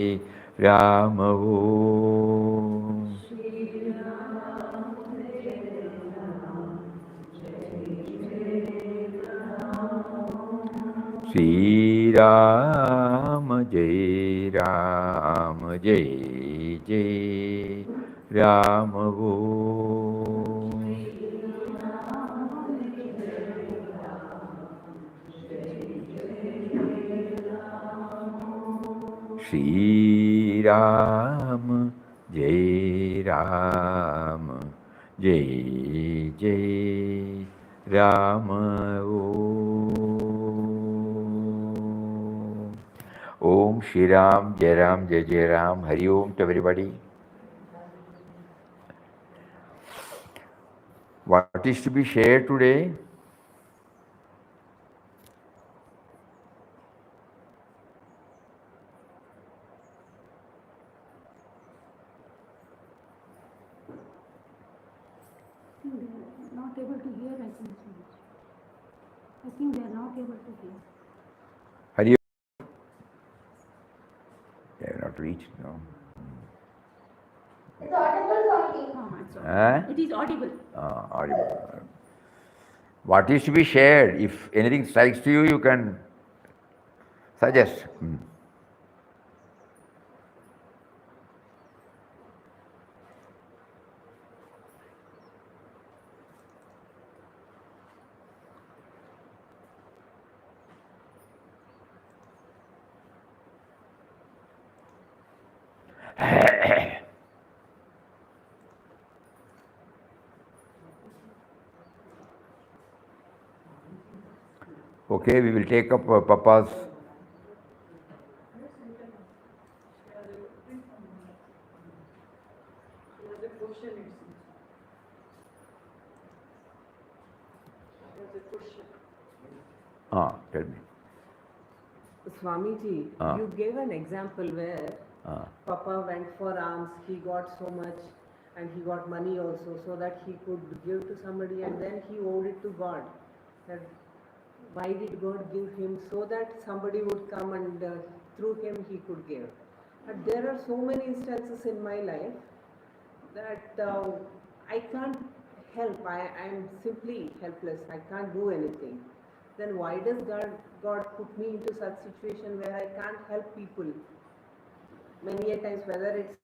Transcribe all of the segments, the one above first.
Ram Om. Shri Ram Jai Ram Jai Jai Ram Om. Shri Ram Jai Ram Jai Jai Ram Om. Om Shri Ram Jai Ram Jai Jai Ram. Hari Om to everybody. What is to be shared today? Not able to hear, I think so much. I think they are not able to hear. Hari Om. They have not reached, no. It's audible, Swami. It's audible. It is audible. Audible. What is to be shared? If anything strikes to you, you can suggest. Okay, we will take up Papa's. Tell me. Swamiji, you gave an example where Papa went for alms, he got so much and he got money also so that he could give to somebody and then he owed it to God. That why did God give him? So that somebody would come and through him he could give. But there are so many instances in my life that I can't help. I am simply helpless. I can't do anything. Then why does God put me into such situation where I can't help people? Many a times, whether it's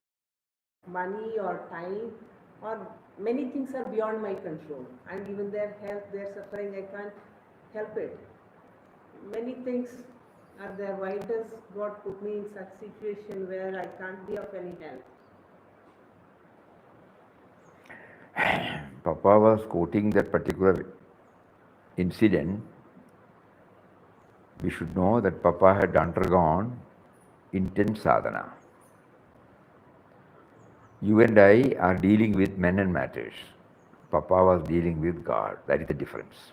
money or time or many things are beyond my control, and even their health, their suffering, I can't help it. Many things are there. Why does God put me in such situation where I can't be of any help? Papa was quoting that particular incident. We should know that Papa had undergone intense sadhana. You and I are dealing with men and matters. Papa was dealing with God. That is the difference.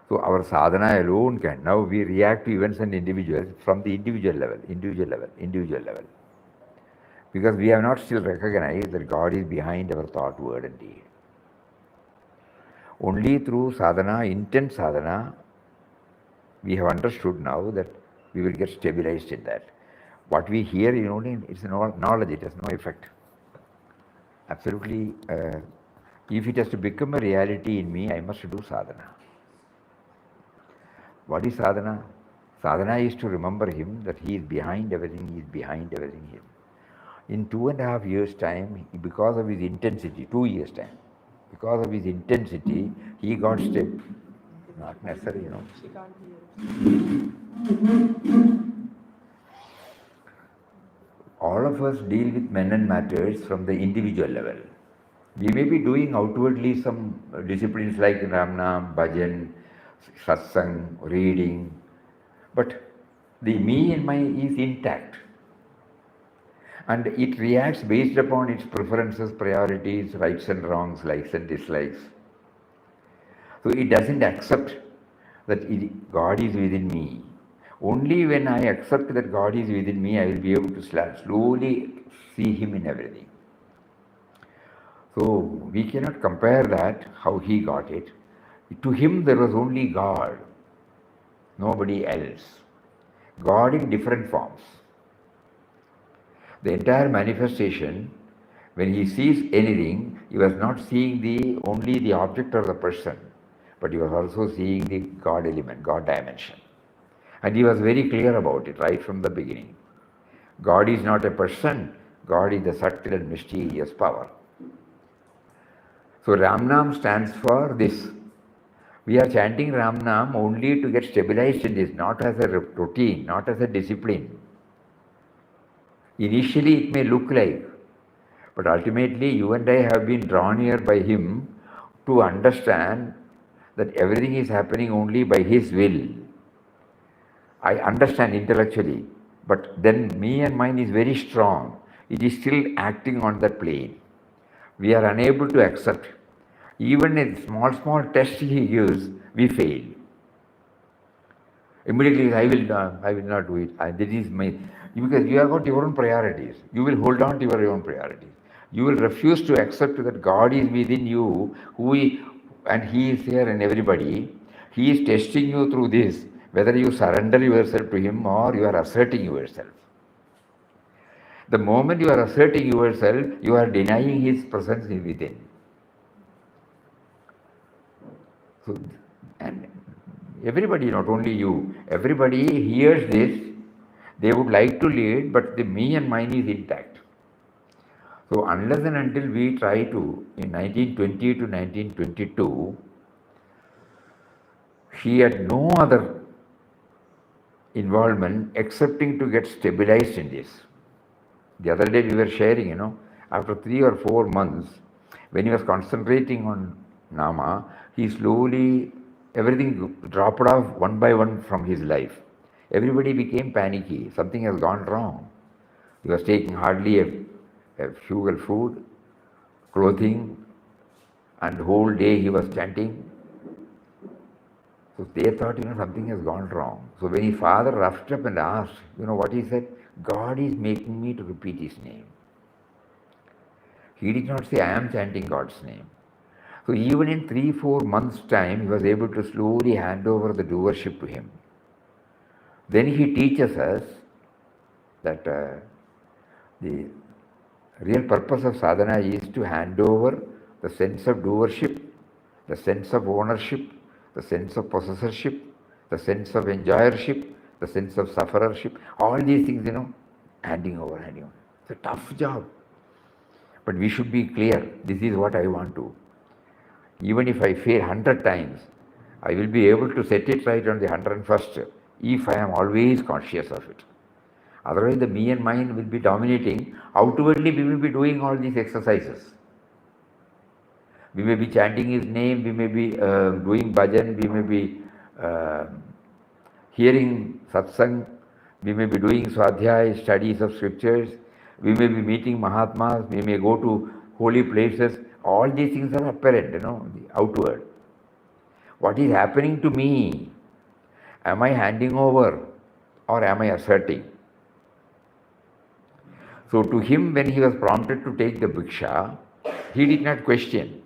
So our sadhana alone can. Now we react to events and individuals from the individual level. Because we have not still recognized that God is behind our thought, word and deed. Only through sadhana, intense sadhana, we have understood now that we will get stabilized in that. What we hear is only it's knowledge, it has no effect. Absolutely, if it has to become a reality in me, I must do sadhana. What is sadhana? Sadhana is to remember him, that he is behind everything, he is behind everything. In 2.5 years' time, because of his intensity, 2 years' time, because of his intensity, he got stable. Not necessary, you know. She can't hear. All of us deal with men and matters from the individual level. We may be doing outwardly some disciplines like Ramnam, Bhajan, Satsang, reading, but the me and my is intact. And it reacts based upon its preferences, priorities, rights and wrongs, likes and dislikes. So it doesn't accept that God is within me. Only when I accept that God is within me, I will be able to slowly see Him in everything. So we cannot compare that, how he got it. To him there was only God, nobody else. God in different forms. The entire manifestation, when he sees anything, he was not seeing only the object or the person, but he was also seeing the God element, God dimension. And he was very clear about it right from the beginning. God is not a person, God is the subtle and mysterious power. So Ramnam stands for this. We are chanting Ramnam only to get stabilized in this, not as a routine, not as a discipline. Initially it may look like, but ultimately you and I have been drawn here by him to understand that everything is happening only by his will. I understand intellectually, but then me and mine is very strong. It is still acting on that plane. We are unable to accept. Even a small test he gives, we fail. Immediately, I will not do it. This is my, because you have got your own priorities. You will hold on to your own priorities. You will refuse to accept that God is within you, and He is here in everybody. He is testing you through this, whether you surrender yourself to Him or you are asserting yourself. The moment you are asserting yourself, you are denying His presence within. So, and everybody, not only you, everybody hears this, they would like to lead, but the me and mine is intact. So unless and until we try to, in 1920 to 1922, he had no other involvement excepting to get stabilized in this. The other day we were sharing, after 3 or 4 months, when he was concentrating on Nama, he slowly, everything dropped off one by one from his life. Everybody became panicky. Something has gone wrong. He was taking hardly a frugal food, clothing, and the whole day he was chanting. So they thought, something has gone wrong. So when his father rushed up and asked, what he said? God is making me to repeat his name. He did not say, I am chanting God's name. So even in 3-4 months' time, he was able to slowly hand over the doership to him. Then he teaches us that the real purpose of sadhana is to hand over the sense of doership, the sense of ownership, the sense of possessorship, the sense of enjoyership, the sense of sufferership, all these things, handing over. It's a tough job. But we should be clear, this is what I want to. Even if I fail 100 times, I will be able to set it right on the 101st if I am always conscious of it. Otherwise, the me and mine will be dominating. Outwardly, we will be doing all these exercises. We may be chanting his name, we may be doing bhajan, we may be hearing satsang, we may be doing swadhyaya, studies of scriptures, we may be meeting Mahatmas, we may go to holy places. All these things are apparent, the outward. What is happening to me? Am I handing over or am I asserting? So to him, when he was prompted to take the bhiksha, he did not question.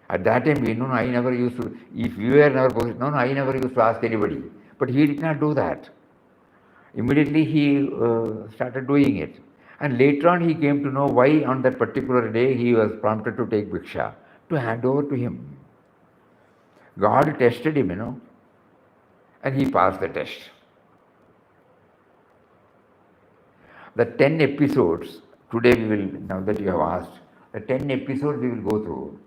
At that time, I never used to, if you were never position, I never used to ask anybody. But he did not do that. Immediately he started doing it. And later on he came to know why on that particular day he was prompted to take bhiksha, to hand over to him. God tested him, and he passed the test. The 10 episodes, today we will, now that you have asked, the 10 episodes we will go through.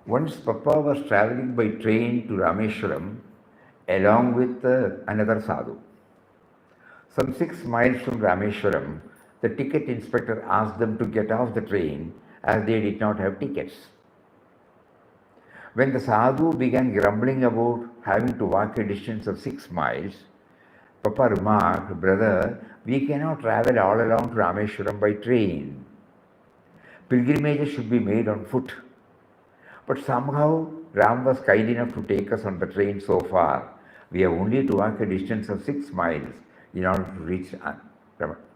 Once Papa was traveling by train to Rameshwaram along with another sadhu. Some 6 miles from Rameshwaram, the ticket inspector asked them to get off the train as they did not have tickets. When the sadhu began grumbling about having to walk a distance of 6 miles, Papa remarked, "Brother, we cannot travel all along to Rameshwaram by train. Pilgrimages should be made on foot." But somehow Ram was kind enough to take us on the train so far. We have only to walk a distance of 6 miles in order to reach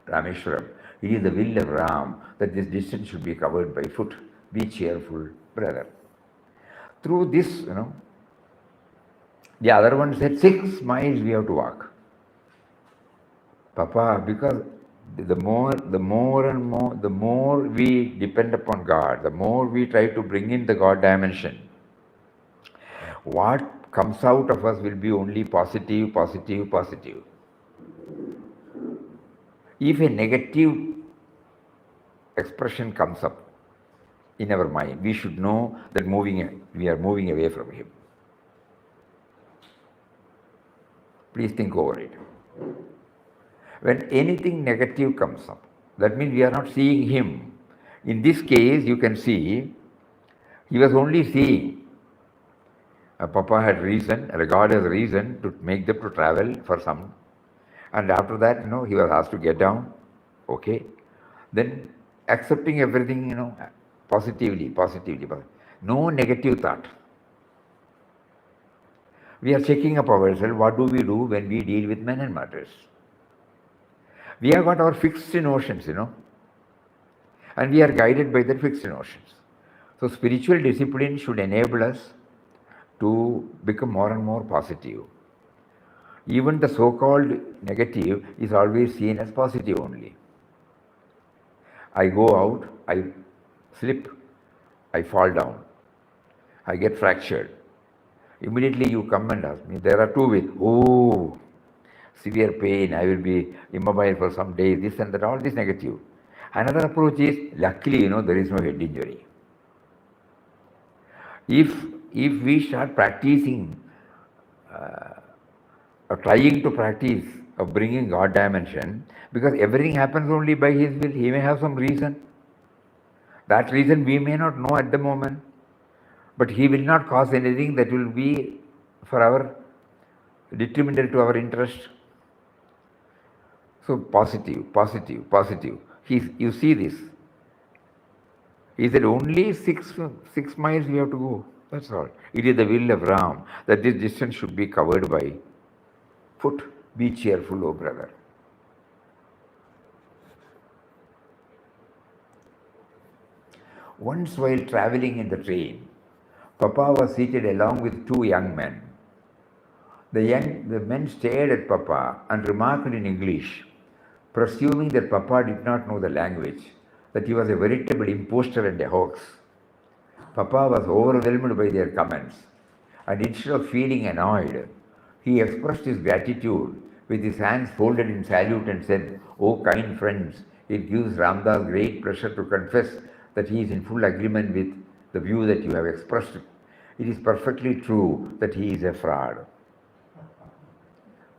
Rameshwaram. It is the will of Ram that this distance should be covered by foot. Be cheerful, brother. Through this, the other one said 6 miles we have to walk. Papa, because the more we depend upon God, the more we try to bring in the God dimension, what comes out of us will be only positive, positive, positive. If a negative expression comes up in our mind, we should know that we are moving away from Him. Please think over it. When anything negative comes up, that means we are not seeing Him. In this case, you can see, he was only seeing. Papa had reason, God has reason to make them to travel for some. And after that, he was asked to get down. Okay. Then accepting everything, positively. No negative thought. We are checking up ourselves. What do we do when we deal with men and matters? We have got our fixed notions, and we are guided by the fixed notions. So spiritual discipline should enable us to become more and more positive. Even the so-called negative is always seen as positive only. I go out, I slip, I fall down, I get fractured. Immediately you come and ask me, there are two ways. Oh, severe pain, I will be immobile for some days, this and that, all this negative. Another approach is, luckily, there is no head injury. If we start practicing, or trying to practice of bringing God dimension, because everything happens only by His will, He may have some reason. That reason we may not know at the moment, but He will not cause anything that will be for our detrimental to our interest. So positive. You see this. He said only six miles we have to go. That's all. It is the will of Ram that this distance should be covered by foot. Be cheerful, O brother. Once while traveling in the train, Papa was seated along with two young men. The men stared at Papa and remarked in English, presuming that Papa did not know the language, that he was a veritable impostor and a hoax. Papa was overwhelmed by their comments, and instead of feeling annoyed, he expressed his gratitude with his hands folded in salute and said, "Oh kind friends, it gives Ramdas great pleasure to confess that he is in full agreement with the view that you have expressed. It is perfectly true that he is a fraud.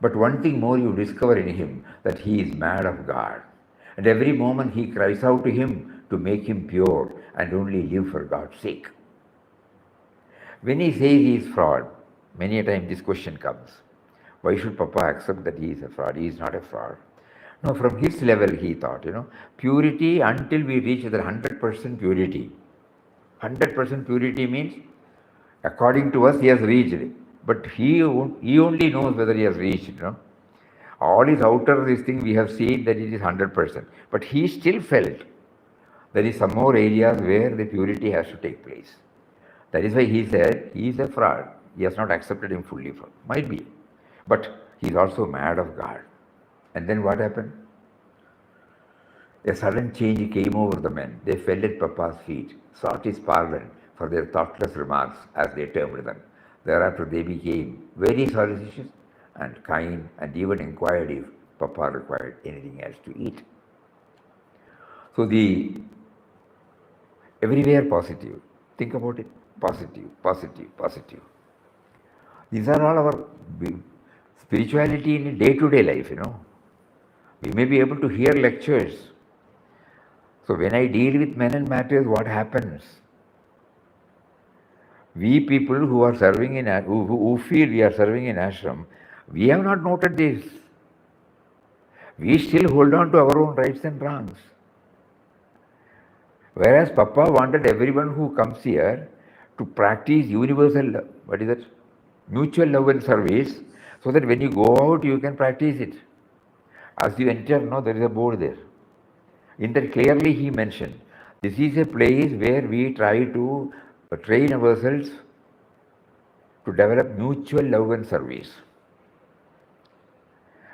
But one thing more you discover in him, that he is mad of God. And every moment he cries out to him to make him pure and only live for God's sake." When he says he is fraud, many a time this question comes. Why should Papa accept that he is a fraud? He is not a fraud. No, from his level he thought, purity until we reach the 100% purity. 100% purity means, according to us, he has reached. But he only knows whether he has reached, All his outer this thing we have seen that it is 100%. But he still felt there is some more areas where the purity has to take place. That is why he said he is a fraud. He has not accepted him fully. Might be. But he is also mad of God. And then what happened? A sudden change came over the men. They fell at Papa's feet, sought his pardon for their thoughtless remarks, as they termed them. Thereafter they became very solicitous and kind, and even inquired if Papa required anything else to eat. So everywhere positive. Think about it. positive, positive, positive. These are all our spirituality in day-to-day life, We may be able to hear lectures. So when I deal with men and matters, what happens? We people who are serving in, who feel we are serving in ashram, we have not noted this. We still hold on to our own rights and wrongs. Whereas Papa wanted everyone who comes here to practice universal, what is that? Mutual love and service, so that when you go out, you can practice it. As you enter, there is a board there. In that clearly he mentioned, this is a place where we try to train ourselves to develop mutual love and service.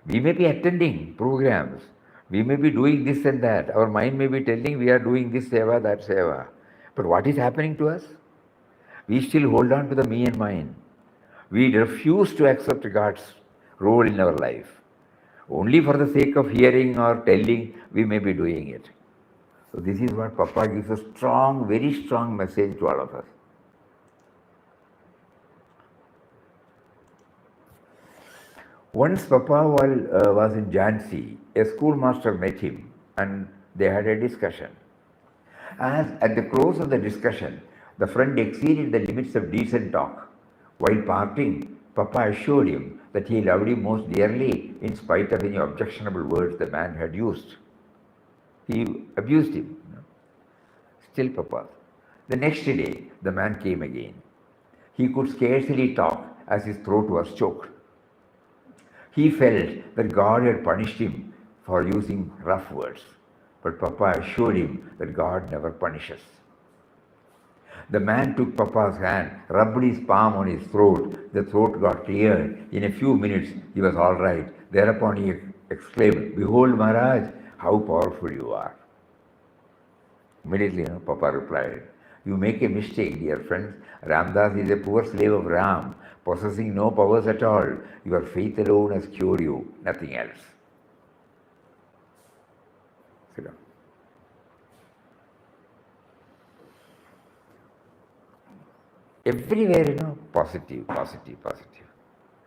We may be attending programs, we may be doing this and that, our mind may be telling we are doing this seva, that seva. But what is happening to us? We still hold on to the me and mine. We refuse to accept God's role in our life. Only for the sake of hearing or telling, we may be doing it. So this is what Papa gives a strong, very strong message to all of us. Once Papa was in Jhansi, a schoolmaster met him and they had a discussion. As at the close of the discussion, the friend exceeded the limits of decent talk. While parting, Papa assured him that he loved him most dearly in spite of any objectionable words the man had used. He abused him. Still Papa. The next day, the man came again. He could scarcely talk as his throat was choked. He felt that God had punished him for using rough words, but Papa assured him that God never punishes. The man took Papa's hand, rubbed his palm on his throat. The throat got cleared. In a few minutes, he was all right. Thereupon he exclaimed, "Behold, Maharaj, how powerful you are." Immediately, Papa replied, "You make a mistake, dear friends. Ramdas is a poor slave of Ram, possessing no powers at all. Your faith alone has cured you, nothing else." Sit down. Everywhere, positive, positive, positive.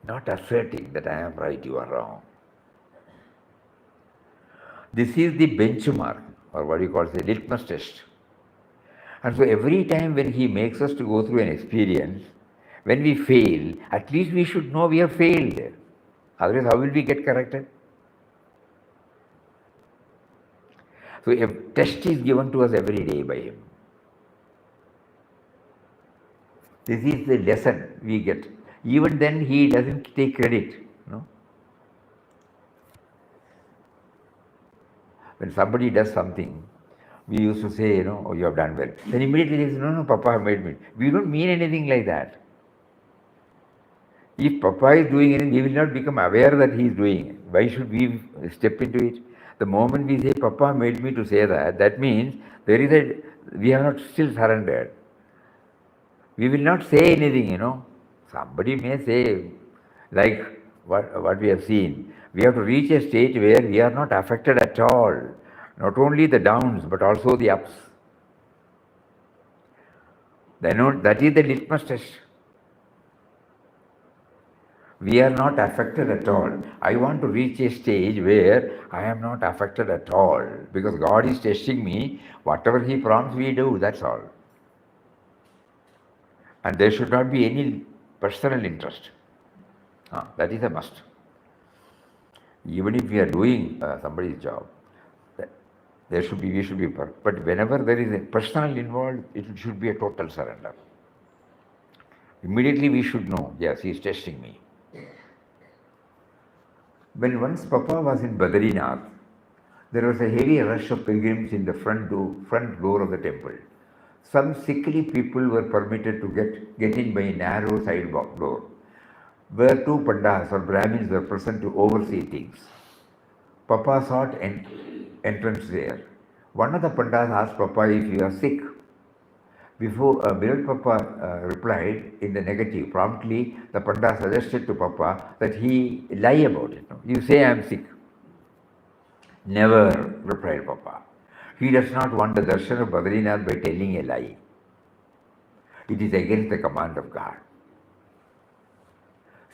Not asserting that I am right, you are wrong. This is the benchmark, or what you call the litmus test. And so every time when he makes us to go through an experience, when we fail, at least we should know we have failed. Otherwise, how will we get corrected? So a test is given to us every day by him. This is the lesson we get. Even then, he doesn't take credit. When somebody does something, we used to say, "Oh, you have done well." Then immediately they say, "No, Papa made me." We don't mean anything like that. If Papa is doing anything, we will not become aware that he is doing it. Why should we step into it? The moment we say, "Papa made me to say that," that means we have not still surrendered. We will not say anything, Somebody may say, like what we have seen. We have to reach a stage where we are not affected at all. Not only the downs, but also the ups. That is the litmus test. We are not affected at all. I want to reach a stage where I am not affected at all. Because God is testing me. Whatever He prompts, we do. That's all. And there should not be any personal interest. That is a must. Even if we are doing somebody's job, we should be perfect. But whenever there is a personal involved, it should be a total surrender. Immediately we should know, yes, he is testing me. When once Papa was in Badrinath, there was a heavy rush of pilgrims in the front door of the temple. Some sickly people were permitted to get in by a narrow side door, where two pandas or Brahmins were present to oversee things. Papa sought entrance there. One of the pandas asked Papa if he was sick. Beloved Papa replied in the negative. Promptly, the panda suggested to Papa that he lie about it. You say I am sick. Never, replied Papa. He does not want the darshan of Badrinath by telling a lie. It is against the command of God.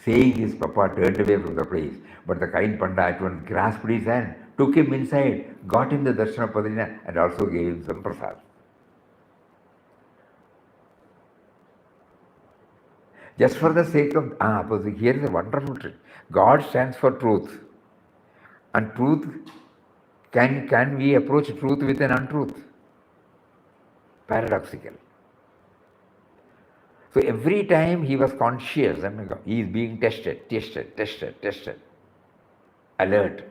Saying this, Papa turned away from the place, but the kind Panda at once grasped his hand, took him inside, got him the darshan of Padrina, and also gave him some prasad. Just for the sake of, here is a wonderful trick. God stands for truth. And truth, can we approach truth with an untruth? Paradoxical. So every time he was conscious, he is being tested, alert.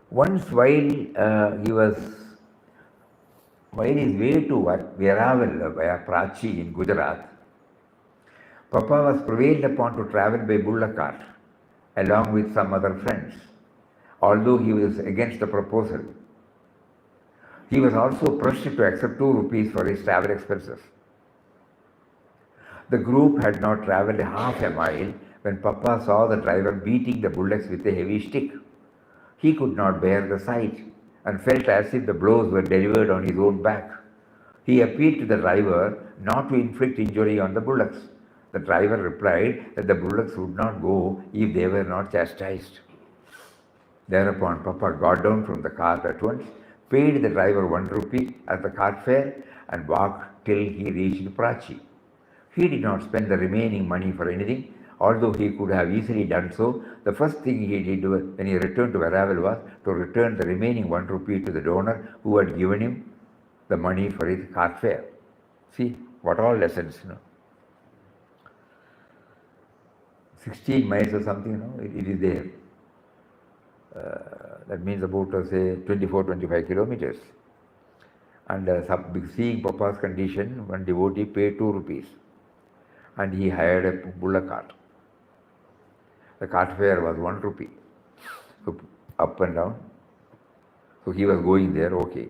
Once while his way to Veravel via Prachi in Gujarat, Papa was prevailed upon to travel by bullock cart along with some other friends, although he was against the proposal. He was also pressed to accept 2 rupees for his travel expenses. The group had not travelled half a mile when Papa saw the driver beating the bullocks with a heavy stick. He could not bear the sight and felt as if the blows were delivered on his own back. He appealed to the driver not to inflict injury on the bullocks. The driver replied that the bullocks would not go if they were not chastised. Thereupon Papa got down from the cart at once, paid the driver 1 rupee as the cart fare, and walked till he reached Prachi. He did not spend the remaining money for anything, although he could have easily done so. The first thing he did when he returned to Veravel was to return the remaining 1 rupee to the donor who had given him the money for his cart fare. See, what all lessons, 16 miles or something, it is there. That means about, say, 24-25 kilometers. And seeing Papa's condition, one devotee paid 2 rupees. And he hired a bullock cart. The cart fare was 1 rupee. So up and down. So he was going there, okay.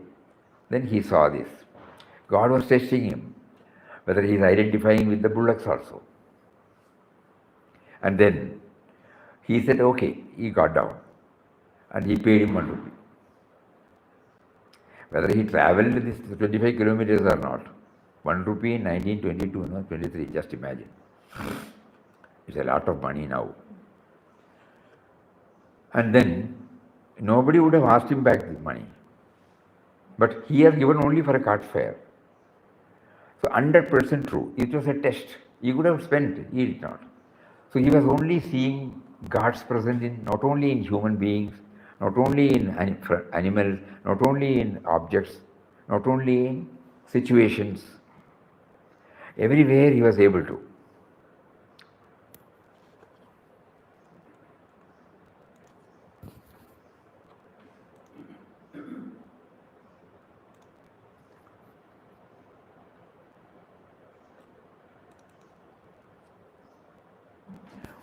Then he saw this. God was testing him, whether he is identifying with the bullocks also. And then he said, okay, he got down. And he paid him 1 rupee. Whether he travelled this 25 kilometers or not, 1 rupee in 1922, 23, just imagine. It's a lot of money now. And then nobody would have asked him back the money. But he has given only for a cart fare. So 100% true. It was a test. He could have spent, he did not. So he was only seeing God's presence not only in human beings, not only in animals, not only in objects, not only in situations. Everywhere he was able to.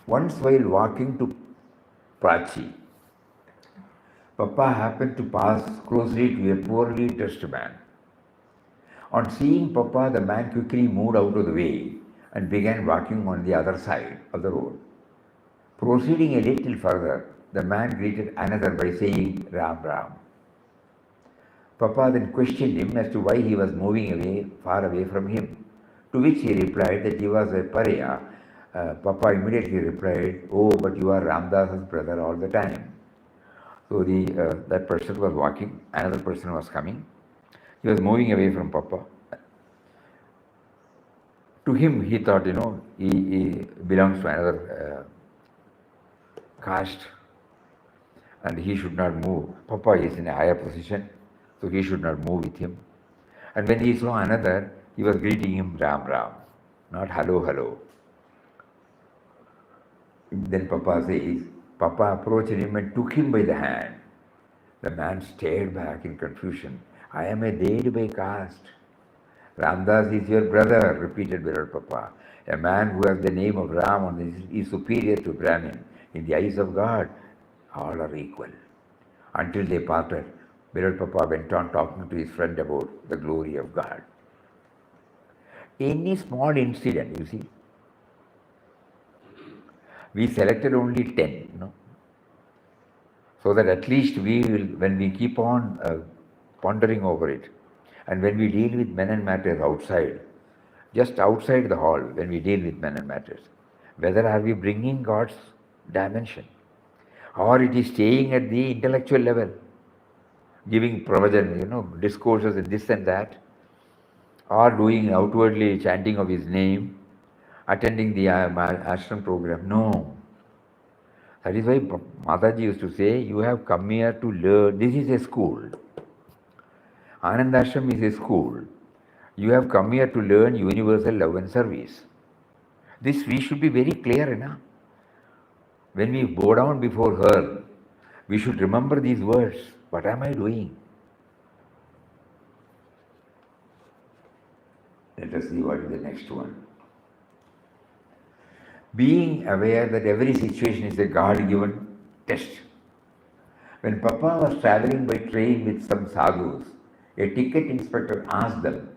Once while walking to Prachi, Papa happened to pass closely to a poorly dressed man. On seeing Papa, the man quickly moved out of the way and began walking on the other side of the road. Proceeding a little further, the man greeted another by saying, Ram Ram. Papa then questioned him as to why he was moving far away from him, to which he replied that he was a pariah. Papa immediately replied, oh, but you are Ramdas's brother all the time. So that person was walking, another person was coming. He was moving away from Papa. To him, he thought, he belongs to another caste and he should not move. Papa is in a higher position, so he should not move with him. And when he saw another, he was greeting him Ram Ram, not hello, hello. Then Papa says, Papa approached him and took him by the hand. The man stared back in confusion. I am a dead by caste. Ramdas is your brother, repeated beloved Papa. A man who has the name of Ram is superior to Brahmin. In the eyes of God, all are equal. Until they parted, beloved Papa went on talking to his friend about the glory of God. Any small incident, you see, we selected only 10, So that at least we will, when we keep on pondering over it, and when we deal with men and matters outside, just outside the hall, when we deal with men and matters, whether are we bringing God's dimension, or it is staying at the intellectual level, giving provision, discourses and this and that, or doing outwardly chanting of his name, attending the ashram program. No. That is why Mataji used to say, you have come here to learn. This is a school. Anand Ashram is a school. You have come here to learn universal love and service. This we should be very clear enough. When we bow down before her, we should remember these words. What am I doing? Let us see what is the next one. Being aware that every situation is a God-given test. When Papa was traveling by train with some sadhus, a ticket inspector asked them,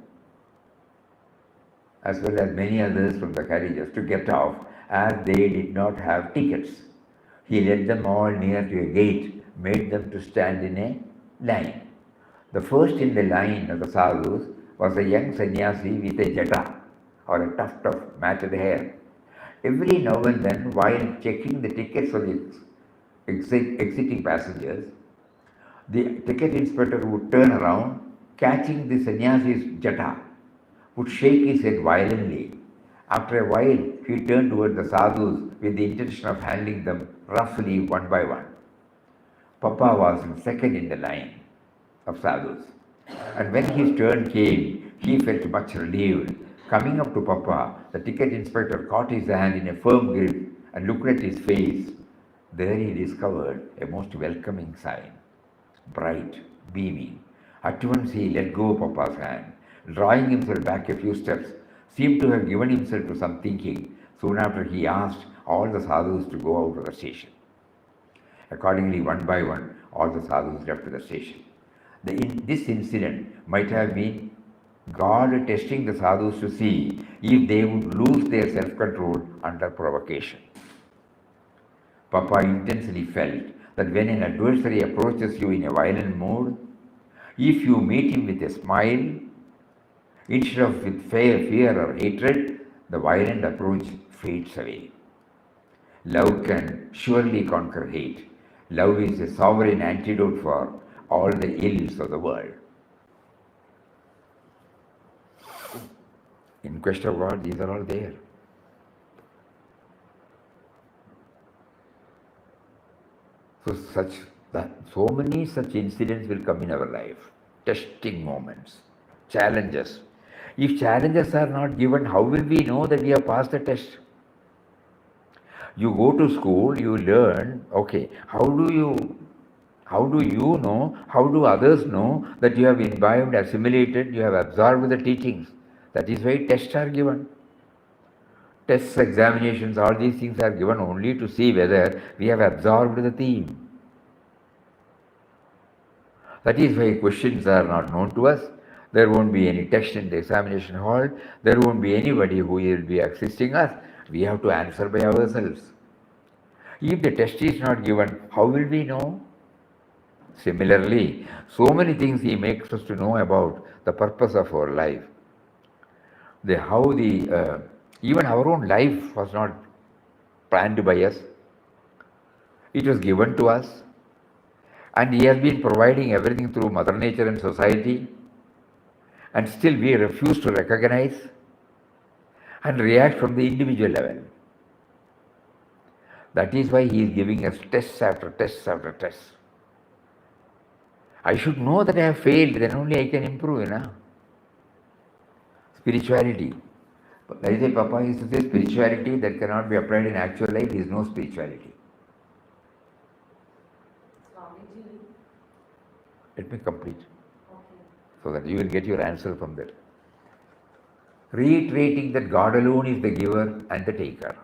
as well as many others from the carriages, to get off as they did not have tickets. He led them all near to a gate, made them to stand in a line. The first in the line of the sadhus was a young sannyasi with a jata, or a tuft of matted hair. Every now and then, while checking the tickets for the exiting passengers, the ticket inspector would turn around, catching the sannyasi's jata, would shake his head violently. After a while, he turned toward the sadhus with the intention of handling them roughly one by one. Papa was second in the line of sadhus, and when his turn came, he felt much relieved. Coming up to Papa, the ticket inspector caught his hand in a firm grip and looked at his face. There he discovered a most welcoming sign, bright, beaming. At once he let go of Papa's hand, drawing himself back a few steps, seemed to have given himself to some thinking. Soon after, he asked all the sadhus to go out of the station. Accordingly, one by one, all the sadhus left the station. This incident might have been God testing the sadhus to see if they would lose their self-control under provocation. Papa intensely felt that when an adversary approaches you in a violent mood, if you meet him with a smile, instead of with fear or hatred, the violent approach fades away. Love can surely conquer hate. Love is a sovereign antidote for all the ills of the world. In quest of God, these are all there. So many such incidents will come in our life. Testing moments, challenges. If challenges are not given, how will we know that we have passed the test? You go to school, you learn, okay, how do you know, how do others know that you have imbibed, assimilated, you have absorbed the teachings? That is why tests are given. Tests, examinations, all these things are given only to see whether we have absorbed the theme. That is why questions are not known to us. There won't be any text in the examination hall. There won't be anybody who will be assisting us. We have to answer by ourselves. If the test is not given, how will we know? Similarly, so many things he makes us to know about the purpose of our life. Even our own life was not planned by us. It was given to us. And he has been providing everything through Mother Nature and society. And still we refuse to recognize and react from the individual level. That is why he is giving us tests after tests after tests. I should know that I have failed, then only I can improve, Spirituality. That is why Papa used to say spirituality that cannot be applied in actual life is no spirituality. Swamiji. Let me complete, Okay. so that you will get your answer from there. Reiterating that God alone is the giver and the taker.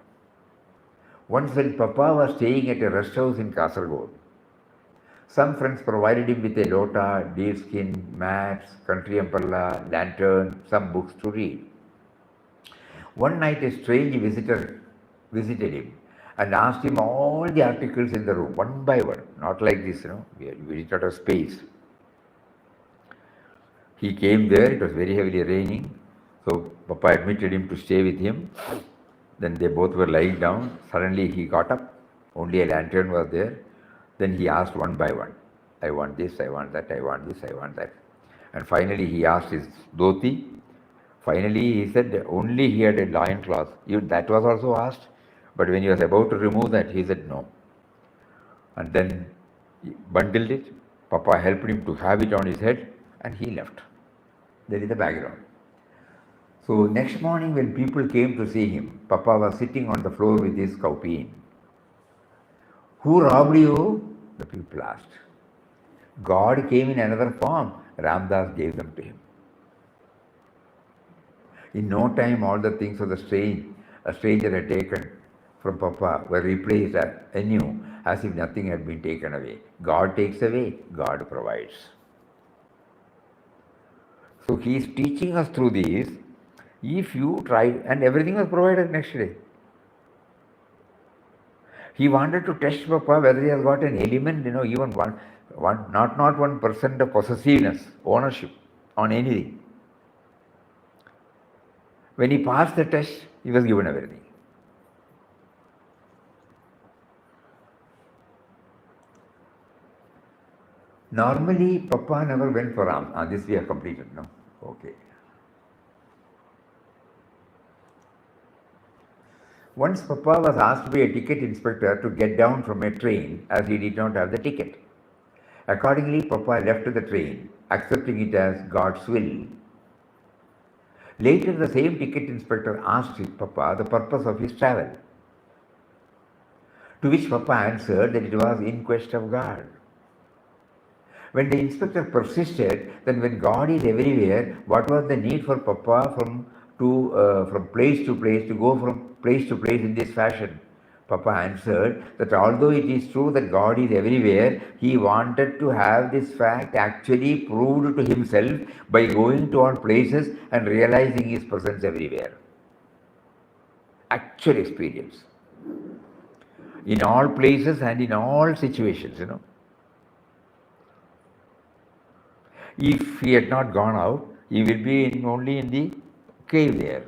Once when Papa was staying at a rest house in Kasaragod, some friends provided him with a lota, deerskin, mats, country umbrella, lantern, some books to read. One night a strange visitor visited him. and asked him all the articles in the room, one by one, not like this, we did not have space. He came there, it was very heavily raining, so Papa admitted him to stay with him. Then they both were lying down. Suddenly he got up, only a lantern was there. Then he asked one by one, I want this, I want that, I want this, I want that. And finally he asked his dhoti. Finally he said only he had a lion cloth. That was also asked, but when he was about to remove that, he said no. And then he bundled it. Papa helped him to have it on his head, and he left. That is the background. So next morning when people came to see him, Papa was sitting on the floor with his cowpeen. Who robbed you? The people asked. God came in another form. Ramdas gave them to him. In no time, all the things of the a stranger had taken from Papa were replaced anew, as if nothing had been taken away. God takes away, God provides. So he is teaching us through this. If you try, and everything was provided next day. He wanted to test Papa whether he has got an element, even not 1% of possessiveness, ownership on anything. When he passed the test, he was given everything. Normally, Papa never went for alms. This we have completed, no? Okay. Once Papa was asked by a ticket inspector to get down from a train as he did not have the ticket. Accordingly, Papa left the train, accepting it as God's will. Later, the same ticket inspector asked Papa the purpose of his travel, to which Papa answered that it was in quest of God. When the inspector persisted that when God is everywhere, what was the need for Papa from place to place, to go from place to place in this fashion? Papa answered that although it is true that God is everywhere, he wanted to have this fact actually proved to himself by going to all places and realizing his presence everywhere. Actual experience. In all places and in all situations, If he had not gone out, he will be only in the cave there.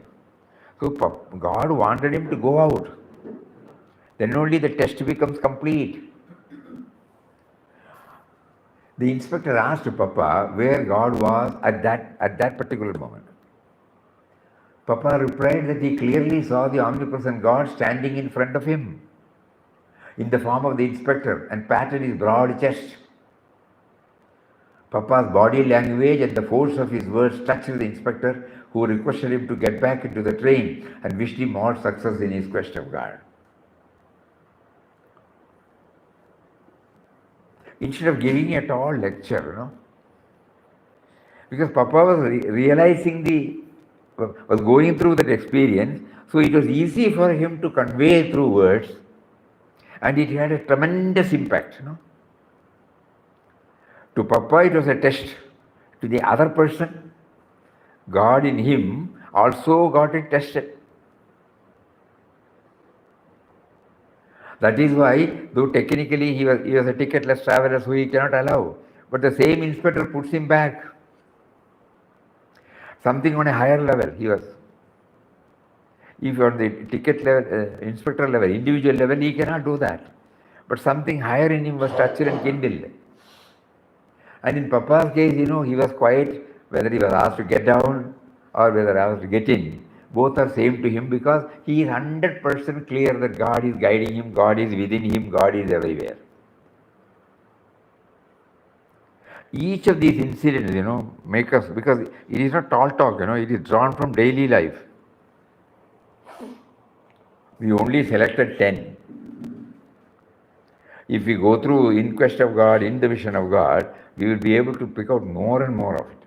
So God wanted him to go out. Then only the test becomes complete. The inspector asked Papa where God was at that particular moment. Papa replied that he clearly saw the omnipresent God standing in front of him in the form of the inspector and patted his broad chest. Papa's body language and the force of his words touched the inspector, who requested him to get back into the train and wished him all success in his quest of God. Instead of giving at all lecture, because Papa was realizing was going through that experience, so it was easy for him to convey through words, and it had a tremendous impact, To Papa, it was a test. To the other person, God in him also got it tested. That is why, though technically he was a ticketless traveler, so he cannot allow, but the same inspector puts him back. Something on a higher level he was. If you are on the ticket level, inspector level, individual level, he cannot do that. But something higher in him was touched and kindled. And in Papa's case, he was quiet, whether he was asked to get down or whether asked to get in. Both are same to him because he is 100% clear that God is guiding him, God is within him, God is everywhere. Each of these incidents, make us, because it is not tall talk, it is drawn from daily life. We only selected 10. If we go through In Quest of God, In the Vision of God, we will be able to pick out more and more of it.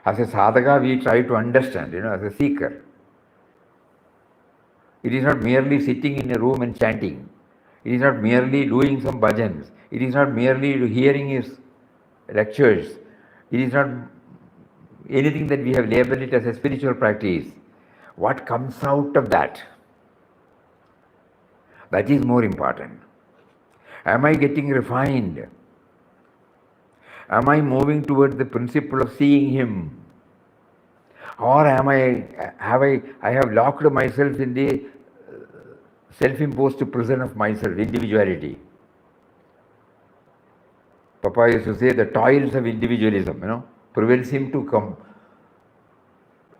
As a sadhaka, we try to understand, as a seeker. It is not merely sitting in a room and chanting. It is not merely doing some bhajans. It is not merely hearing his lectures. It is not anything that we have labeled it as a spiritual practice. What comes out of that? That is more important. Am I getting refined? Am I moving towards the principle of seeing him? Or I have locked myself in the self-imposed prison of myself, individuality. Papa used to say the toils of individualism, prevents him to come,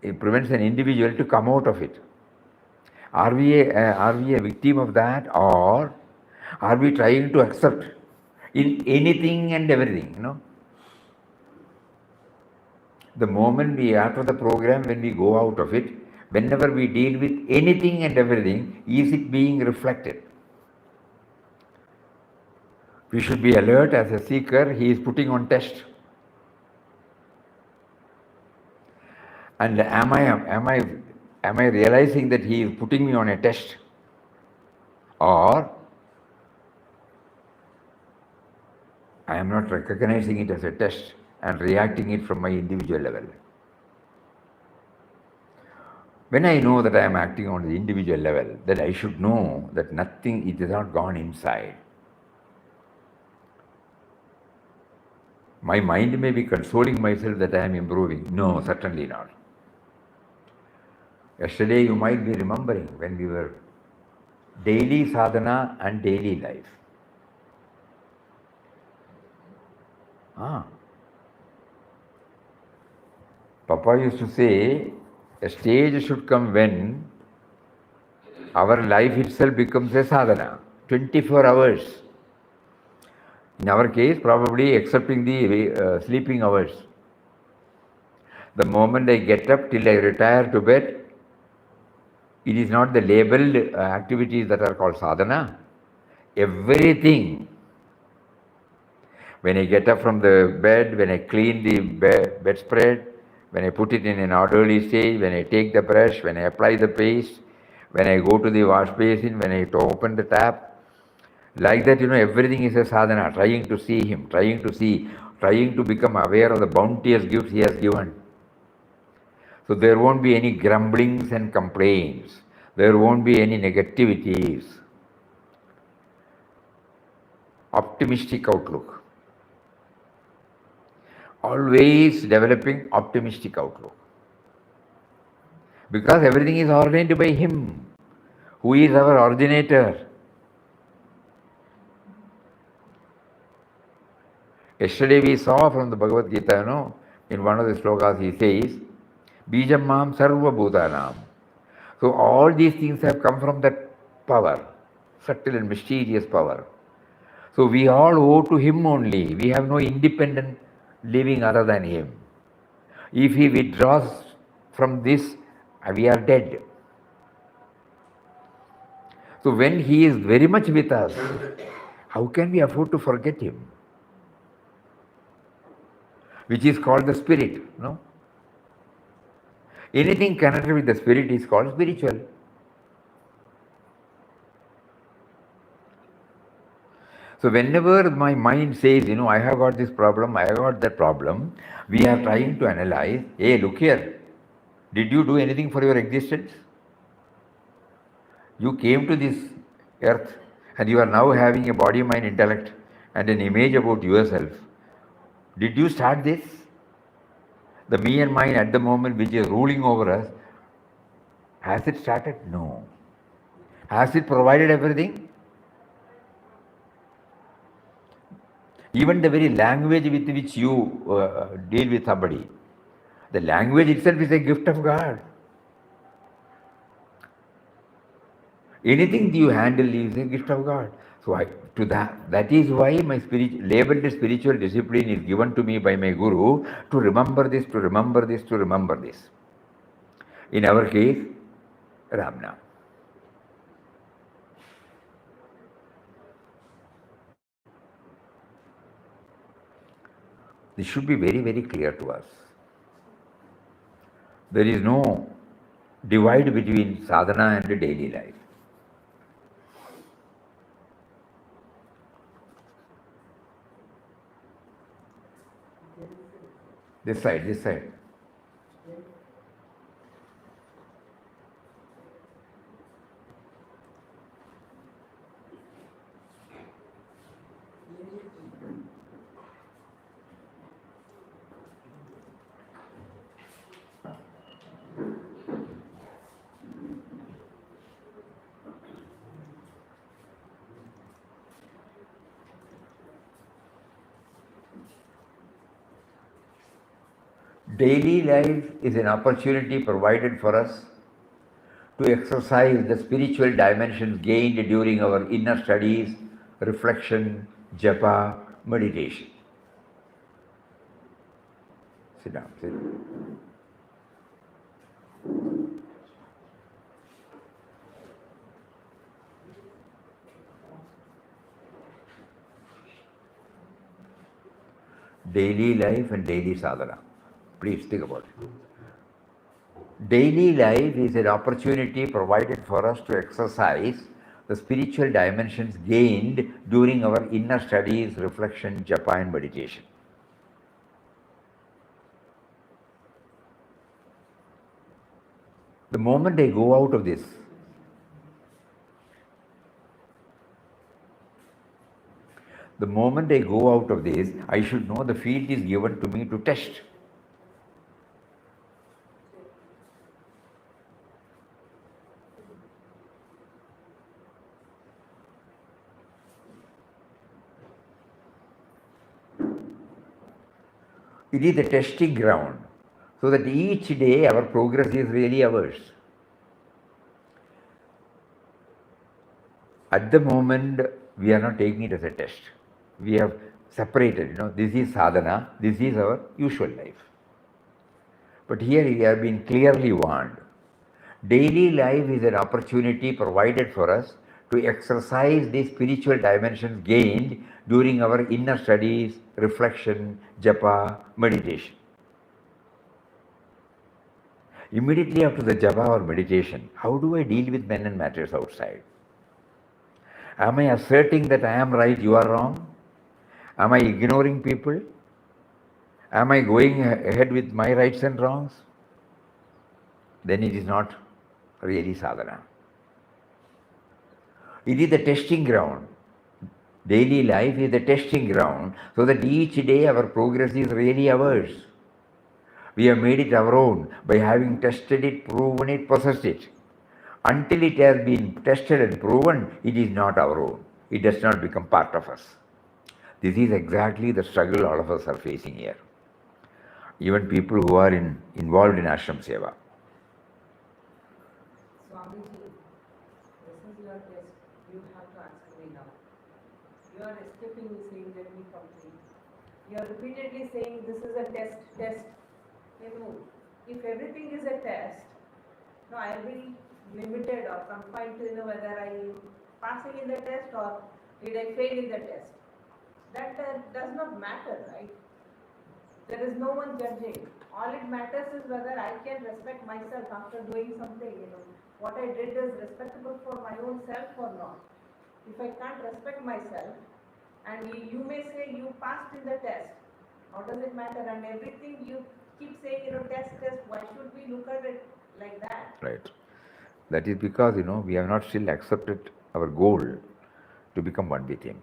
it prevents an individual to come out of it. Are we a victim of that, or are we trying to accept in anything and everything, The moment we, after the program, when we go out of it, whenever we deal with anything and everything, is it being reflected? We should be alert as a seeker, he is putting on test. And am I realizing that he is putting me on a test? Or I am not recognizing it as a test and reacting it from my individual level. When I know that I am acting on the individual level, then I should know that nothing, it has not gone inside. My mind may be consoling myself that I am improving. No, certainly not. Yesterday you might be remembering when we were daily sadhana and daily life. Papa used to say, a stage should come when our life itself becomes a sadhana, 24 hours. In our case, probably excepting the sleeping hours. The moment I get up till I retire to bed, it is not the labeled activities that are called sadhana. Everything. When I get up from the bed, when I clean the bedspread, when I put it in an orderly stage, when I take the brush, when I apply the paste, when I go to the wash basin, when I open the tap, like that, everything is a sadhana, trying to see him, trying to become aware of the bounteous gifts he has given. So there won't be any grumblings and complaints. There won't be any negativities. Optimistic outlook. Always developing optimistic outlook. Because everything is ordained by him, who is our originator. Yesterday we saw from the Bhagavad Gita, in one of the slokas he says, Bijam Mam Sarva Bhutanam. So all these things have come from that power, subtle and mysterious power. So we all owe to him only. We have no independent living other than him. If he withdraws from this, we are dead. So when he is very much with us, how can we afford to forget him? Which is called the spirit, no? Anything connected with the spirit is called spiritual. So whenever my mind says, I have got this problem, I have got that problem, we are trying to analyze, hey, look here, did you do anything for your existence? You came to this earth and you are now having a body, mind, intellect and an image about yourself. Did you start this? The me and mine at the moment which is ruling over us, has it started? No. Has it provided everything? Even the very language with which you deal with somebody, the language itself is a gift of God. Anything you handle is a gift of God. So that is why my labeled spiritual discipline is given to me by my Guru to remember this, to remember this, to remember this. In our case, Ramnam. This should be very, very clear to us. There is no divide between sadhana and daily life. This side, this side. Daily life is an opportunity provided for us to exercise the spiritual dimensions gained during our inner studies, reflection, japa, meditation. Sit down, sit. Daily life and daily sadhana. Please think about it. Daily life is an opportunity provided for us to exercise the spiritual dimensions gained during our inner studies, reflection, japa, and meditation. The moment I go out of this, I should know the field is given to me to test. It is the testing ground, so that each day our progress is really ours. At the moment, we are not taking it as a test. We have separated, this is sadhana, this is our usual life. But here we have been clearly warned. Daily life is an opportunity provided for us to exercise the spiritual dimensions gained during our inner studies, reflection, japa, meditation. Immediately after the japa or meditation, how do I deal with men and matters outside? Am I asserting that I am right, you are wrong? Am I ignoring people? Am I going ahead with my rights and wrongs? Then it is not really sadhana. It is the testing ground. Daily life is the testing ground, so that each day our progress is really ours. We have made it our own by having tested it, proven it, possessed it. Until it has been tested and proven, it is not our own. It does not become part of us. This is exactly the struggle all of us are facing here. Even people who are involved in ashram seva. Swamiji, this is your test. You have to answer me now. You are escaping me saying, let me complete. You are repeatedly saying, this is a test. If everything is a test, no, I will be limited or confined to whether I am passing in the test or did I fail in the test. That does not matter, right? There is no one judging. All it matters is whether I can respect myself after doing something. What I did is respectable for my own self or not. If I can't respect myself, and you may say you passed in the test, how does it matter? And everything you keep saying, test, why should we look at it like that? Right. That is because, we have not still accepted our goal to become one with Him.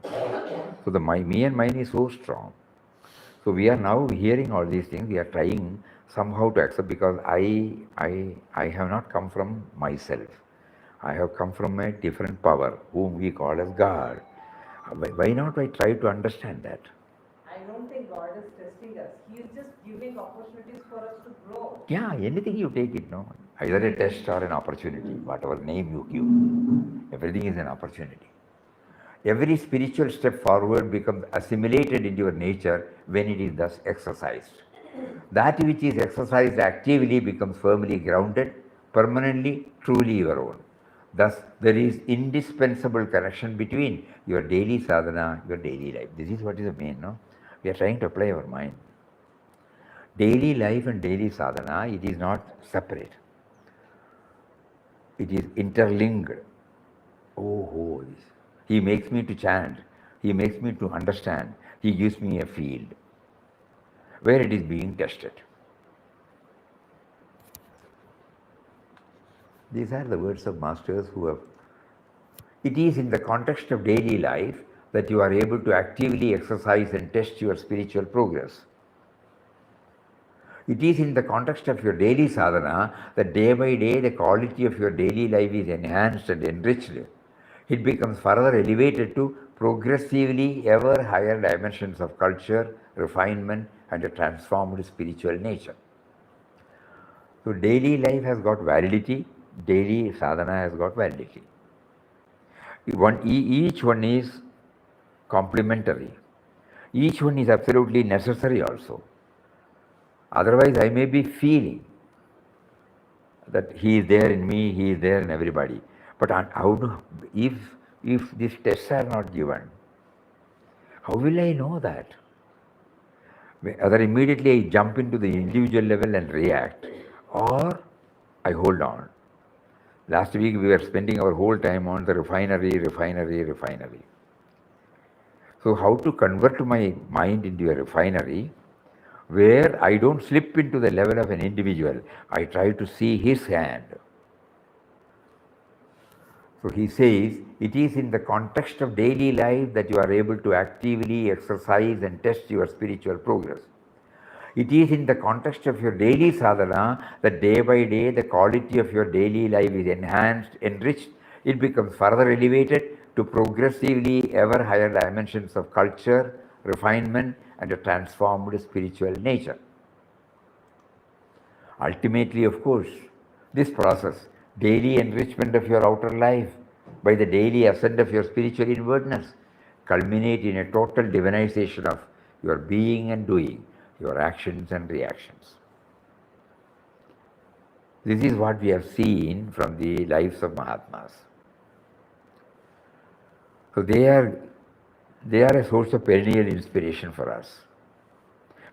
So the me and mine is so strong. So we are now hearing all these things. We are trying somehow to accept, because I have not come from myself. I have come from a different power, whom we call as God. Why not I try to understand that? I don't think God is testing us. He is just giving opportunities for us to grow. Yeah, anything you take it, no? Either a test or an opportunity, whatever name you give. Everything is an opportunity. Every spiritual step forward becomes assimilated into your nature when it is thus exercised. That which is exercised actively becomes firmly grounded, permanently, truly your own. Thus, there is indispensable connection between your daily sadhana, your daily life. This is what is the main, no? We are trying to apply our mind. Daily life and daily sadhana, it is not separate. It is interlinked. This. He makes me to chant. He makes me to understand. He gives me a field where it is being tested. These are the words of masters who have. It is in the context of daily life that you are able to actively exercise and test your spiritual progress. It is in the context of your daily sadhana that day by day the quality of your daily life is enhanced and enriched. It becomes further elevated to progressively ever higher dimensions of culture, refinement, and a transformed spiritual nature. So daily life has got validity, daily sadhana has got validity. Each one is complementary. Each one is absolutely necessary also. Otherwise, I may be feeling that he is there in me, he is there in everybody. But how do, if these tests are not given, how will I know that? Either immediately I jump into the individual level and react, or I hold on. Last week we were spending our whole time on the refinery. So how to convert my mind into a refinery where I don't slip into the level of an individual. I try to see his hand. So he says, it is in the context of daily life that you are able to actively exercise and test your spiritual progress. It is in the context of your daily sadhana that day by day the quality of your daily life is enhanced, enriched. It becomes further elevated to progressively ever higher dimensions of culture, refinement, and a transformed spiritual nature. Ultimately, of course, this process, daily enrichment of your outer life by the daily ascent of your spiritual inwardness, culminate in a total divinization of your being and doing, your actions and reactions. This is what we have seen from the lives of Mahatmas. So they are a source of perennial inspiration for us.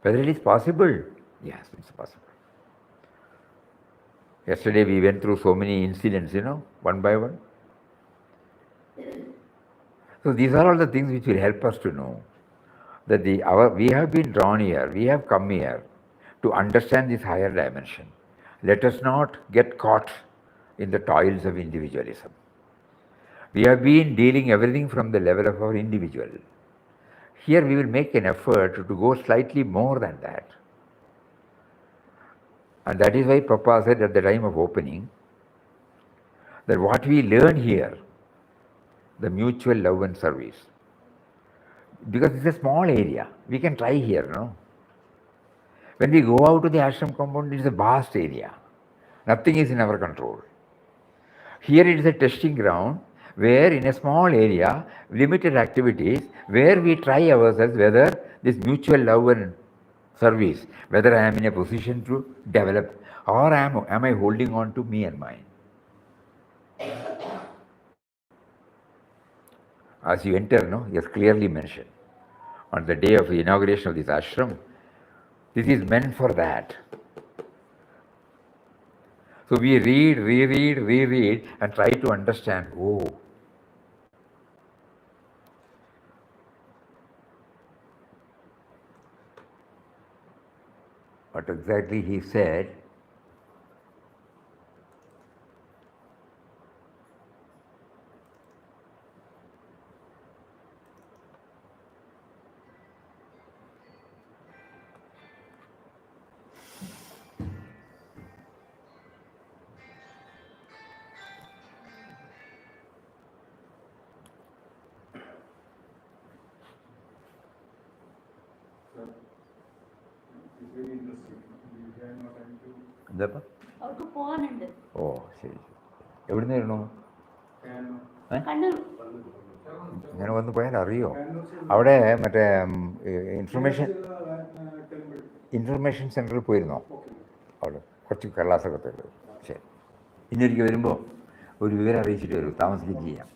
Whether it is possible? Yes, it's possible. Yesterday we went through so many incidents, one by one. So these are all the things which will help us to know that we have been drawn here, we have come here to understand this higher dimension. Let us not get caught in the toils of individualism. We have been dealing everything from the level of our individual. Here we will make an effort to go slightly more than that. And that is why Papa said at the time of opening that what we learn here, the mutual love and service, because it's a small area, we can try here, no? When we go out to the ashram compound, it is a vast area. Nothing is in our control. Here it is a testing ground where in a small area, limited activities, where we try ourselves whether this mutual love and service, whether I am in a position to develop or am I holding on to me and mine. As you enter, he has clearly mentioned, on the day of the inauguration of this ashram, this is meant for that. So we reread, and try to understand, what exactly he said. എന്താ ഓ ശരി എവിടുന്ന് വരണോ ഇങ്ങനെ വന്ന് പോയാൽ അറിയോ അവിടെ മറ്റേ ഇൻഫർമേഷൻ സെൻറ്ററിൽ പോയിരുന്നോ അവിടെ കുറച്ച് കടലാസൊക്കെ തരും ശരി ഇന്നൊരിക്കൽ വരുമ്പോൾ ഒരു വിവരം അറിയിച്ചിട്ട് വരും താമസിക്കുകയും ചെയ്യാം.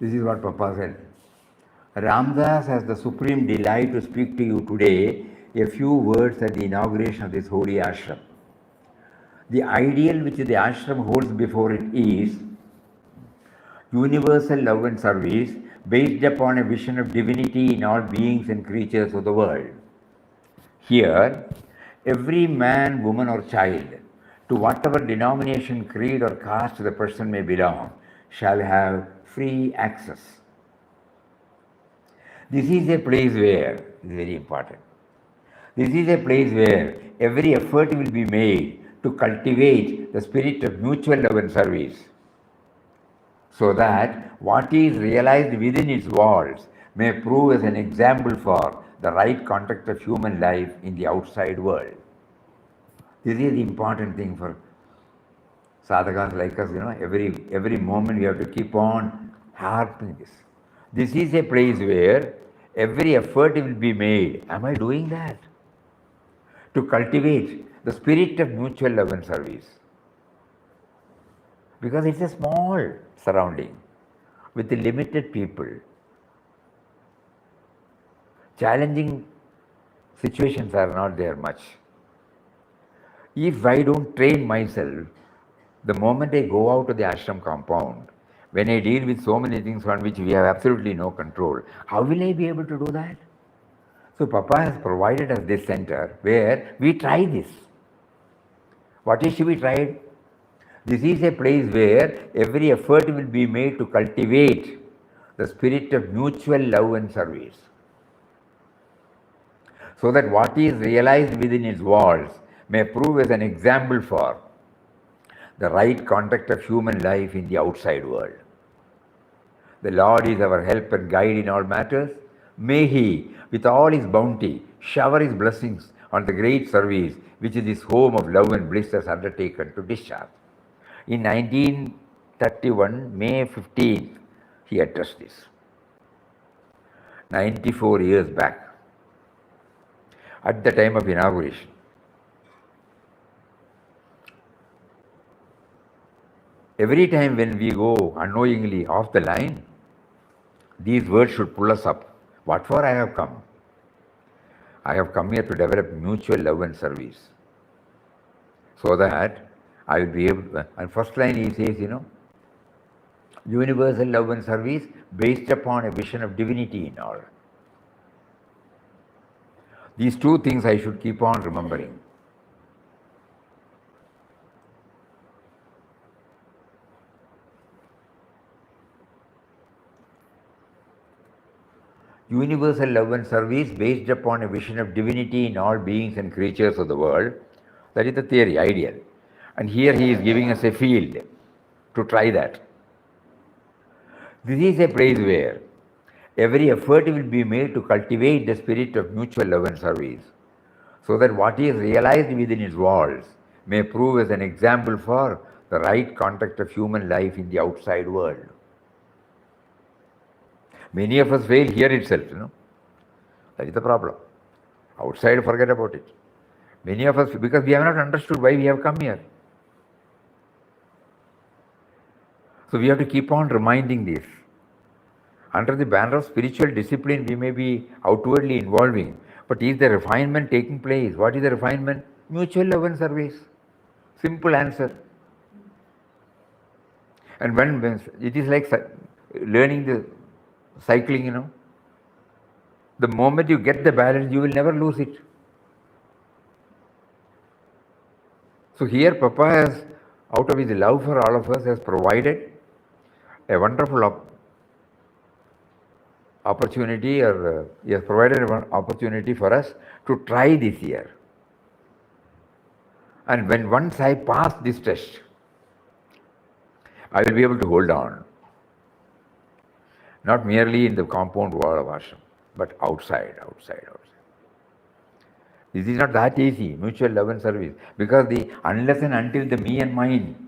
This is what Papa said. Ramdas has the supreme delight to speak to you today a few words at the inauguration of this holy ashram. The ideal which the ashram holds before it is universal love and service based upon a vision of divinity in all beings and creatures of the world. Here, every man, woman or child, to whatever denomination, creed or caste the person may belong, shall have free access. This is a place where, it is very important, This is a place where every effort will be made to cultivate the spirit of mutual love and service, so that what is realized within its walls may prove as an example for the right conduct of human life in the outside world. This is the important thing for sadhakas like us, every moment we have to keep on harping this. This is a place where every effort will be made. Am I doing that? To cultivate the spirit of mutual love and service. Because it's a small surrounding with limited people. Challenging situations are not there much. If I don't train myself, the moment I go out of the ashram compound, when I deal with so many things on which we have absolutely no control, how will I be able to do that? So Papa has provided us this center where we try this. What is to be tried? This is a place where every effort will be made to cultivate the spirit of mutual love and service, so that what is realized within its walls may prove as an example for the right conduct of human life in the outside world. The Lord is our help and guide in all matters. May He, with all His bounty, shower His blessings on the great service which this home of love and bliss has undertaken to discharge. In 1931, May 15th, he addressed this. 94 years back, at the time of inauguration. Every time when we go unknowingly off the line, these words should pull us up. What for I have come? I have come here to develop mutual love and service, so that I will be able to, and first line he says, universal love and service based upon a vision of divinity in all. These two things I should keep on remembering. Universal love and service based upon a vision of divinity in all beings and creatures of the world. That is the theory, ideal. And here he is giving us a field to try that. This is a place where every effort will be made to cultivate the spirit of mutual love and service, so that what is realized within its walls may prove as an example for the right conduct of human life in the outside world. Many of us fail here itself, That is the problem. Outside, forget about it. Many of us, because we have not understood why we have come here. So we have to keep on reminding this. Under the banner of spiritual discipline, we may be outwardly involving, but is the refinement taking place? What is the refinement? Mutual love and service. Simple answer. And when it is like learning the cycling, the moment you get the balance, you will never lose it. So here Papa has, out of his love for all of us, has provided a wonderful opportunity, or he has provided an opportunity for us to try this year. And when once I pass this test, I will be able to hold on. Not merely in the compound wall of ashram, but outside. This is not that easy, mutual love and service, because unless and until the me and mine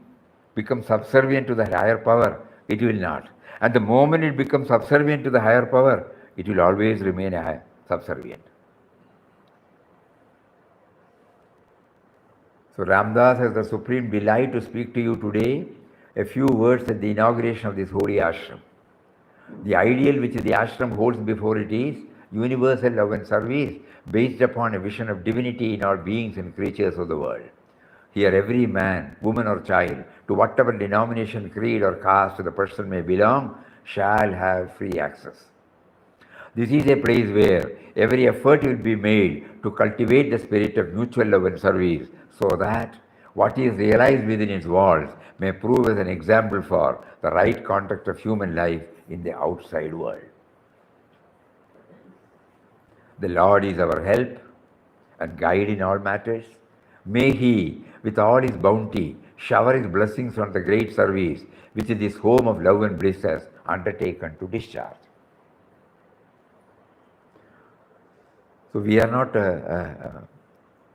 become subservient to the higher power, it will not. And the moment it becomes subservient to the higher power, it will always remain subservient. So Ramdas has the supreme delight to speak to you today a few words at the inauguration of this holy ashram. The ideal which the ashram holds before it is universal love and service based upon a vision of divinity in all beings and creatures of the world. Here every man, woman or child, to whatever denomination, creed or caste the person may belong, shall have free access. This is a place where every effort will be made to cultivate the spirit of mutual love and service, so that what is realized within its walls may prove as an example for the right conduct of human life in the outside world. The Lord is our help and guide in all matters. May He, with all His bounty, shower His blessings on the great service which this home of love and bliss has undertaken to discharge. So we are not,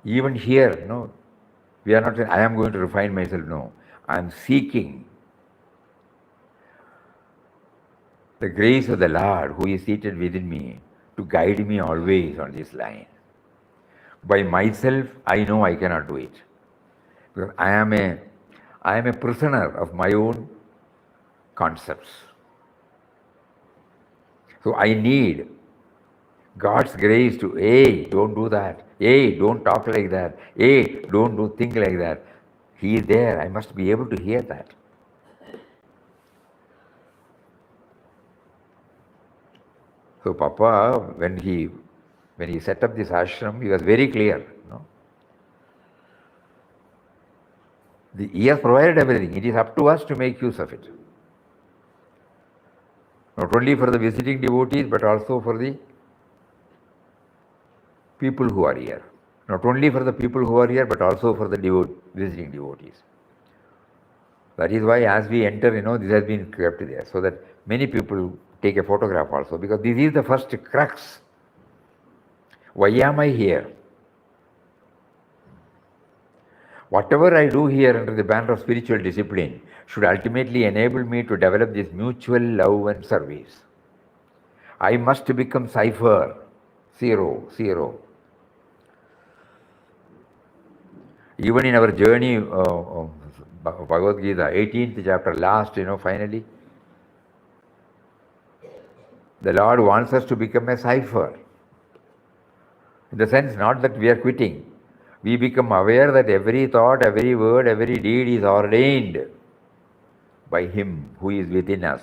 even here, no, we are not saying, I am going to refine myself, no. I am seeking the grace of the Lord who is seated within me to guide me always on this line. By myself, I know I cannot do it. Because I am a prisoner of my own concepts. So I need God's grace to, hey, don't do that. Hey, don't talk like that. Hey, don't do things like that. He is there. I must be able to hear that. So Papa, when he set up this ashram, he was very clear. No? He has provided everything. It is up to us to make use of it. Not only for the visiting devotees, but also for the people who are here. Not only for the people who are here, but also for the visiting devotees. That is why as we enter, this has been kept there, so that many people take a photograph also, because this is the first crux. Why am I here? Whatever I do here under the banner of spiritual discipline should ultimately enable me to develop this mutual love and service. I must become cipher, zero. Even in our journey, Bhagavad Gita, 18th chapter, last, finally, the Lord wants us to become a cipher. In the sense, not that we are quitting. We become aware that every thought, every word, every deed is ordained by Him who is within us.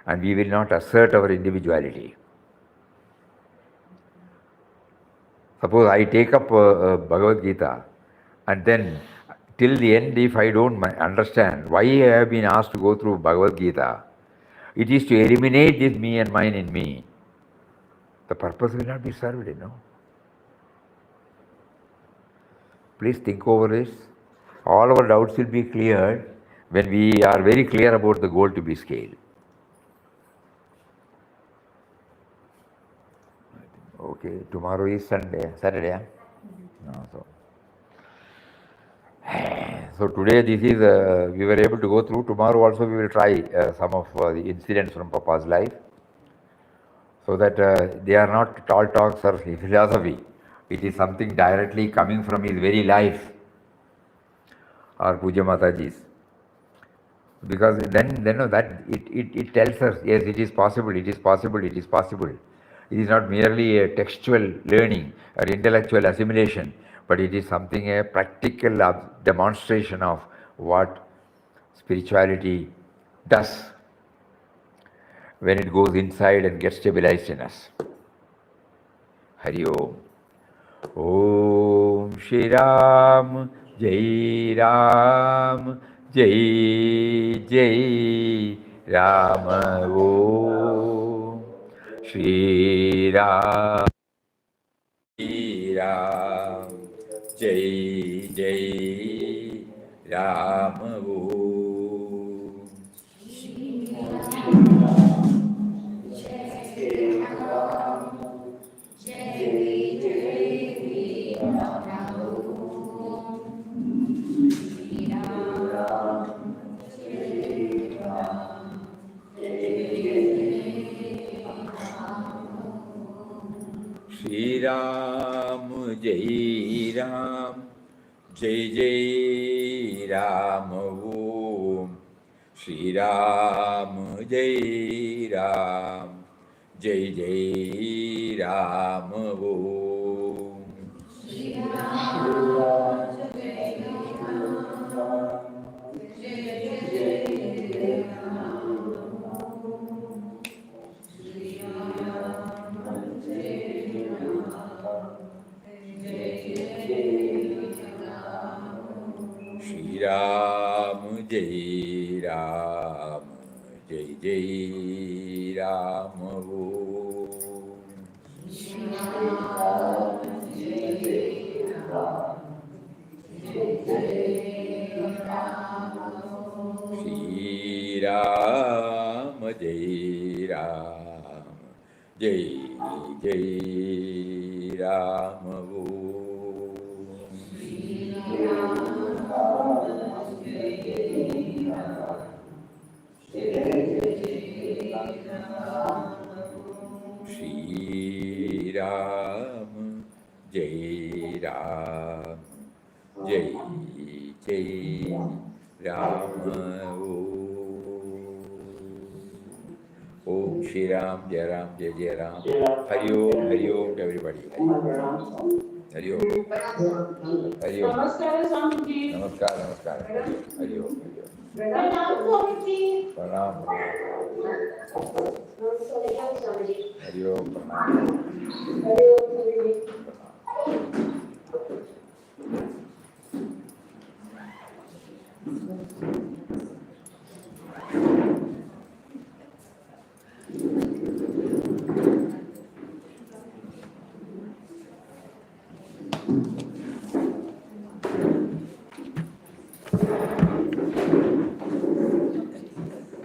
And we will not assert our individuality. Suppose I take up Bhagavad Gita, and then till the end, if I don't understand why I have been asked to go through Bhagavad Gita, it is to eliminate this me and mine in me. The purpose will not be served, Please think over this. All our doubts will be cleared when we are very clear about the goal to be scaled. Okay, tomorrow is Saturday. Huh? No, so today this is, we were able to go through. Tomorrow also we will try some of the incidents from Papa's life, so that they are not tall talks or philosophy. It is something directly coming from his very life, or Puja Mataji's. Because then that it tells us, yes, it is possible. It is not merely a textual learning or intellectual assimilation, but it is something, a practical demonstration of what spirituality does when it goes inside and gets stabilized in us. Hari Om. Om Shri Ram, Jai Ram, Jai Jai Ram. Om Shri Ram, Jai Ram, Jai Jai Ram. Om Shri Ram, Jai Ram, Jai Jai Ram. Om Shri Ram, Jai Ram, Jai Jai Ram. Om Shri Ram, Jai Ram, Jai Jai Shri Ram, Jai Ram, Jai Jai Ram. Om Shri Ram, Jai Ram, Jai Jai Ram. Shri Ram, Jai Ram, Jai Jai Ram. Om Shri Ram, Jai Ram, Jai Jai Ram. Hari Om to everybody. Hari Om. Hari Om. Namaskar, Namaskar. Hari Om. Pranam. Hari Om. Pranam.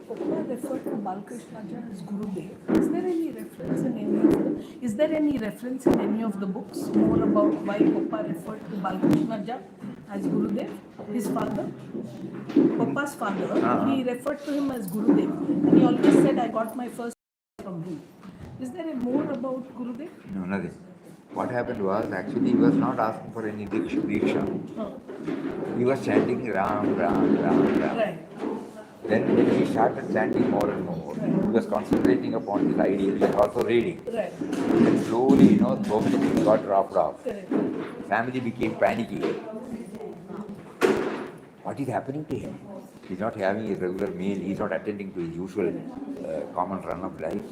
Papa referred to Balkrishna as Gurudev. Is there any reference in any of the Is there any reference in any of the books more about why Papa referred to Balkrishna as Gurudev, his father? Papa's father, he referred to him as Gurudev, and he always said, "I got my first from him." Is there a more about Gurudev? No, nothing. What happened was, actually, he was not asking for any diksha. Oh, He was chanting Ram, Ram, Ram, Ram. right. Then when he started chanting more and more, he was concentrating upon his ideals and also reading. Right. And slowly, so many things got dropped off. Correct. Family became panicky. What is happening to him? He's not having his regular meal, he's not attending to his usual common run of life.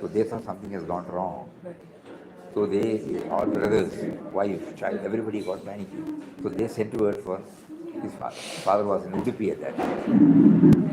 So they thought something has gone wrong. So they, all brothers, wife, child, everybody got panicky. So they sent word for his father. His father was in Udupi at that time.